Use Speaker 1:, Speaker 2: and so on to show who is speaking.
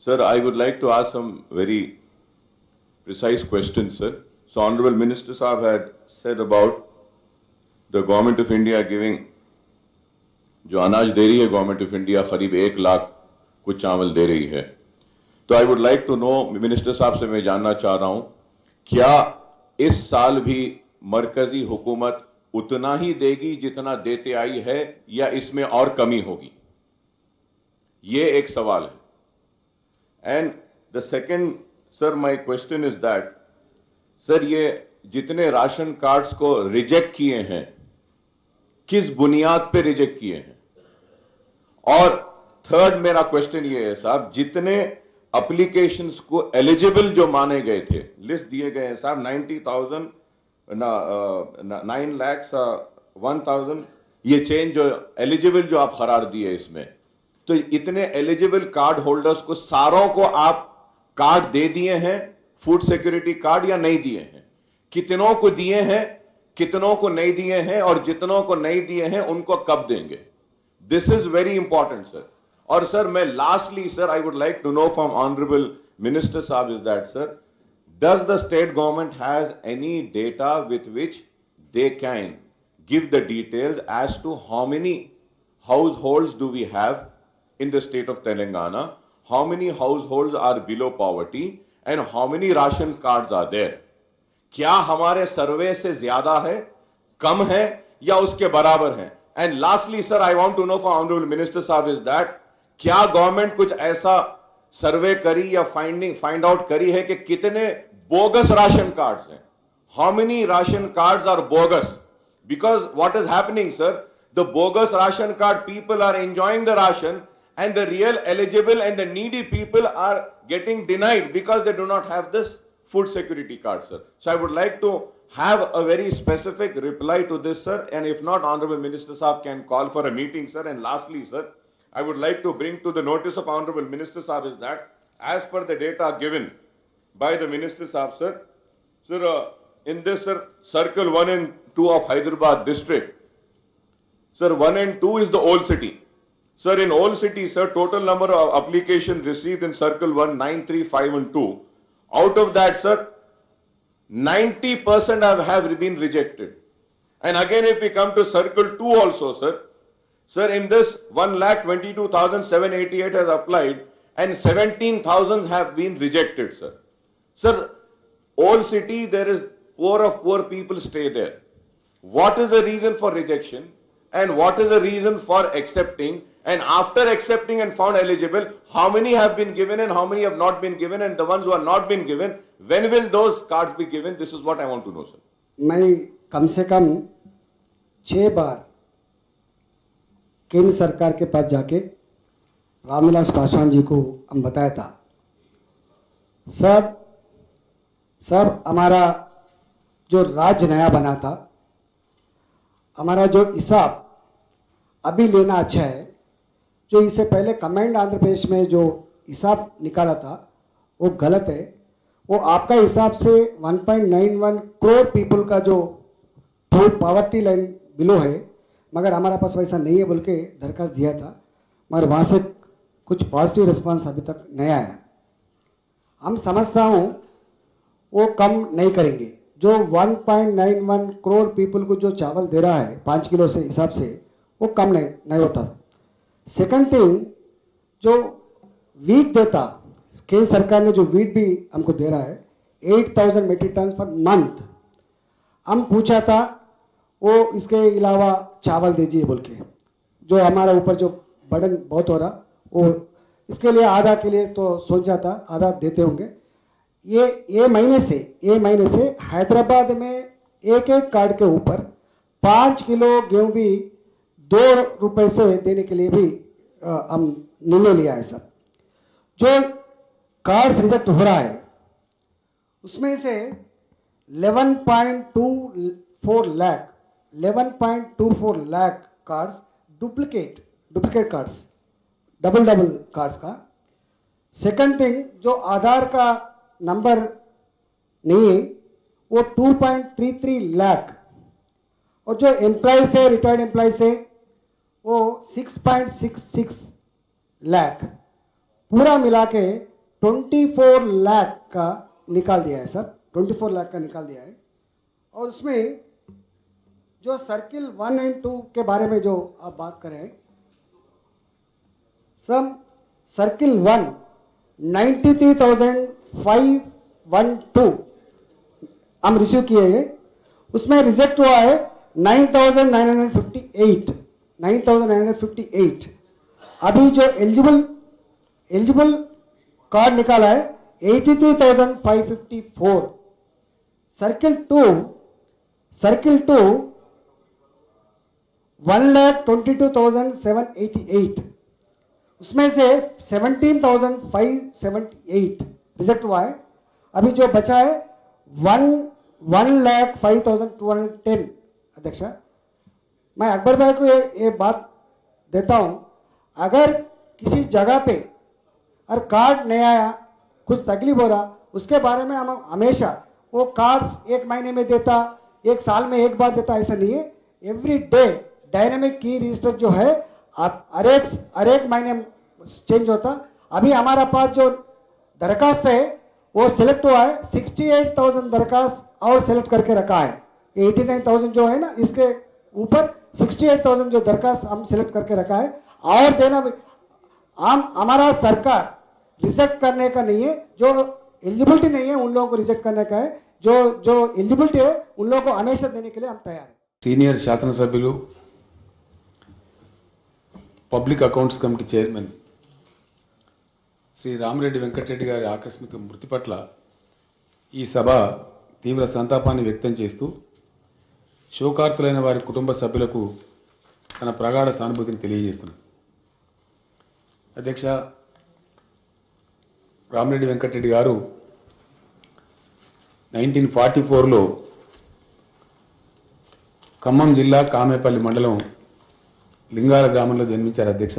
Speaker 1: Sir, I would like to ask some very precise questions, sir. So, Honorable Minister Saab had said about the Government of India giving, जो अनाज दे रही है government of India करीब 1 लाख कुछ चावल दे रही है. तो I would like to know, minister साहब से मैं जानना चाह रहा हूं, क्या इस साल भी मरकजी हुकूमत उतना ही देगी जितना देते आई है या इसमें और कमी होगी? ये एक सवाल है. And the second, sir, my question is that, sir, ये जितने राशन कार्ड्स को रिजेक्ट किए हैं, किस बुनियाद पे रिजेक्ट किए हैं? और थर्ड मेरा क्वेश्चन ये है साहब, जितने एप्लीकेशंस को एलिजिबल जो माने गए थे, लिस्ट दिए गए हैं साहब, 90,000, 9 लाख 1,000, ये चेंज जो एलिजिबल जो आप करार दिए इसमें, तो इतने एलिजिबल कार्ड होल्डर्स को सारों को आप कार्ड दे दिए हैं, फूड सिक्योरिटी कार्ड, या नहीं दिए हैं? कितनों को दिए हैं, कितनों को नहीं दिए हैं, और जितनों को नहीं दिए हैं उनको कब देंगे? This is very important sir. और सर, मैं lastly sir, I would like to know from honourable minister साहब is that, sir, does the state government has any data with which they can give the details as to how many households do we have in the state of Telangana, how many households are below poverty, and how many ration cards are there? क्या हमारे सर्वे से ज्यादा है, कम है, या उसके बराबर है? And lastly sir, I want to know for honourable minister साहब इज दैट, क्या गवर्नमेंट कुछ ऐसा सर्वे करी या फाइंड आउट करी है कि कितने बोगस राशन कार्ड्स हैं? How many ration cards are bogus? Because what is happening, sir, the bogus ration card people are enjoying the ration, and the real eligible and the needy people are getting denied because they do not have this food security card, sir. So I would like to have a very specific reply to this, sir, and if not, Honorable Minister Saab can call for a meeting, sir. And lastly, sir, I would like to bring to the notice of Honorable Minister Saab is that, as per the data given by the Minister Saab, sir, in this, sir, Circle 1 and 2 of Hyderabad district, sir, 1 and 2 is the old city. Sir, in old city, sir, total number of applications received in Circle 1, 9, 3, 5 and 2. Out of that, sir, 90% have been rejected. And again, if we come to Circle 2 also, sir, in this 1,22,788 has applied and 17,000 have been rejected, sir. Sir, old city, there is poor of poor people stay there. What is the reason for rejection and what is the reason for accepting? And after accepting and found eligible, how many have been given and how many have not been given? And the ones who are not been given, when will those cards be given? This is what I want to know, sir.
Speaker 2: मैं कम से कम 6 बार केंद्र सरकार के पास जाके रामविलास पासवान जी को हम बताया था, सर हमारा जो राज्य नया बना था, हमारा जो हिसाब अभी लेना अच्छा है, जो इससे पहले कमेंड आंध्र प्रदेश में जो हिसाब निकाला था वो गलत है. वो आपका हिसाब से 1.91 करोड़ पीपल का जो पॉवर्टी लाइन बिलो है, मगर हमारा पास वैसा नहीं है बोल के दरखास्त दिया था, मगर वहाँ से कुछ पॉजिटिव रिस्पांस अभी तक नहीं आया. हम समझता हूँ वो कम नहीं करेंगे. जो 1.91 करोड़ पीपल को जो चावल दे रहा है 5 किलो से हिसाब से, वो कम नहीं होता. सेकंड थिंग, जो वीट देता, केंद्र सरकार ने जो वीट भी हमको दे रहा है 8,000 मेट्रिक टन पर मंथ, हम पूछा था वो इसके अलावा चावल दीजिए बोल के, जो हमारा ऊपर जो बर्डन बहुत हो रहा, वो इसके लिए आधा के लिए तो सोचा था आधा देते होंगे. ये महीने से हैदराबाद में एक कार्ड के ऊपर 5 किलो गेहूं भी 2 रुपए से देने के लिए भी हम निर्णय लिया है. सर, जो कार्ड रिजेक्ट हो रहा है उसमें से 11.24 lakh cards duplicate cards, double cards का. सेकंड थिंग, जो आधार का नंबर नहीं है वो 2.33 लाख, और जो एम्प्लॉय से रिटायर्ड एम्प्लॉय से वो 6.66 लाख, पूरा मिला के 24 लाख का निकाल दिया है सर, 24 लाख का निकाल दिया है। और उसमें जो सर्किल 1 एंड 2 के बारे में जो आप बात करें सर, सर्किल 1 93,512 हम रिसीव किए हैं, उसमें रिजेक्ट हुआ है 9,958। अभी जो एलिजिबल कार्ड निकाला है 83,554। सर्किल 2 1,22,788, उसमें से 17,578 रिजेक्ट हुआ है। अभी जो बचा है 1,05,210। अध्यक्षा, मैं अकबर भाई को ये बात देता हूं, अगर किसी जगह पे और कार्ड नहीं आया, कुछ तकलीफ हो रहा, उसके बारे में हम हमेशा वो कार्ड्स 1 महीने में देता, 1 साल में 1 बार देता, ऐसा नहीं है। एवरी डे डायनेमिक की रजिस्टर जो है हर एक महीने चेंज होता। अभी हमारा पास जो दरखास्त है वो सिलेक्ट हुआ है, 68,000 दरखास्त और सिलेक्ट करके रखा है। 89,000 जो है ना, इसके ऊपर 68,000 जो दरखास्त हम सिलेक्ट करके रखा है। और देना भी हमारा सरकार रिजेक्ट करने का नहीं है, जो एलिजिबिलिटी नहीं है उन लोगों को रिजेक्ट करने का है, जो एलिजिबिलिटी है उन लोगों को हमेशा देने के लिए हम तैयार हैं।
Speaker 3: సీనియర్ శాసనసభ్యులు public accounts committee chairman Shri Ramireddy Venkatareddy గారి ఆకస్మిక మృతి పట్ల ఈ సభ తీవ్ర సంతాపాన్ని వ్యక్తం చేస్తూ శోకార్తులైన వారి కుటుంబ సభ్యులకు తన ప్రగాఢ సానుభూతిని తెలియజేస్తున్నారు. అధ్యక్ష, రామిరెడ్డి వెంకటరెడ్డి గారు 1944లో ఖమ్మం జిల్లా కామేపల్లి మండలం లింగాల గ్రామంలో జన్మించారు. అధ్యక్ష,